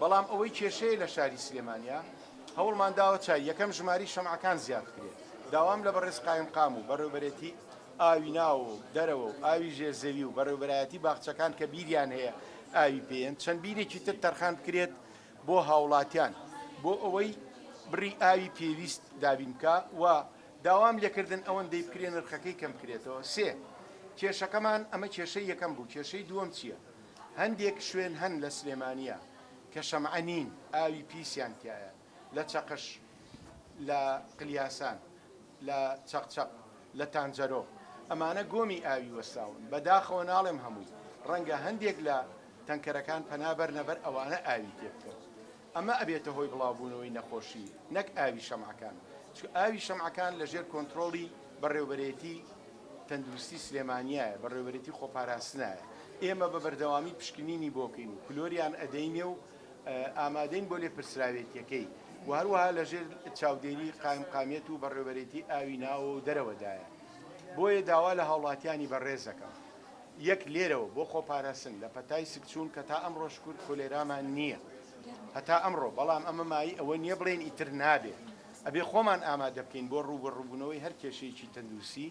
بەڵام ئەوەی کێشەیە لە شاری سلێمانیا هەوڵمان داوە چای یەکەم ژماری شەمعەکان زیاد بکرێت. داوام لە بەڕێز قایمقام و بەڕێوەبەرێتی ئاوی ناو و دەرەوە و ئاوی ژێرزەوی و بەڕێوەبەرایەتی باخچەکان کە بیریان هەیە ئاوی پێیان چەند بیرێکی تر تەرخان بکرێت بۆ هاوڵاتیان بۆ ئەوەی بڕی ئاوی پێویست دابینکە و داوام لێکردن ئەوەندەی بکرێ نرخەکەی کەم بکرێتەوە. سێ کێشەکەمان ئەمە کێشەی یەکەم بوو. کێشەی دووەم چییە؟ هەندێک شوێن هەن لە سلێمانیە کە شەمعە نین، ئاوی پیسیان تایە، لە چەقش، لە قلیاسان، لە چەقچەق، لە تانجەرۆ، ئەمانە گۆمی ئاوی وەستاون بەداخەوە ناڵێم هەمووی ڕەنگە هەندێک لە تەنکەرەکان پەنابەر نەبەر ئەوانە ئاوی تێبکەن. ئەمە ئەبێتە هۆی بڵاوبوونەوەی نەخۆشی نەک ئاوی شەمعەکان، چکە ئاوی شەمعەکان لەژێر کۆنتڕۆڵی بەڕێوەبەرێتی تەندروستی سلێمانیایە، بەڕێوەبەرێتی خۆپاراستنایە. ئێمە بە بەردەوامی پشکنینی بۆکەین و کلۆریان ئەدەینێ و ئامادەین بۆ لێپرسراوێتیەکەی و هەروەها لەژێر چاودێری قایمقامیەت و بەڕێوەبەرێتی ئاوی ناوە و دەرەوەدایە. بۆیە داوا لە هاوڵاتیانی بەڕێزەکەم یەک لێرەوە بۆ خۆپاراستن لە پەتای سکچوون کە تا ئەمڕۆ شکر کۆلێرامان نییە هەتا ئەمڕۆ، بەڵام ئەمە مایی ئەوە نییە بڵێن ئیتر نابێت، ئەبێ خۆمان ئامادە بکەین بۆ ڕووبەڕووبوونەوەی هەر کێشەیەکی تەندروستی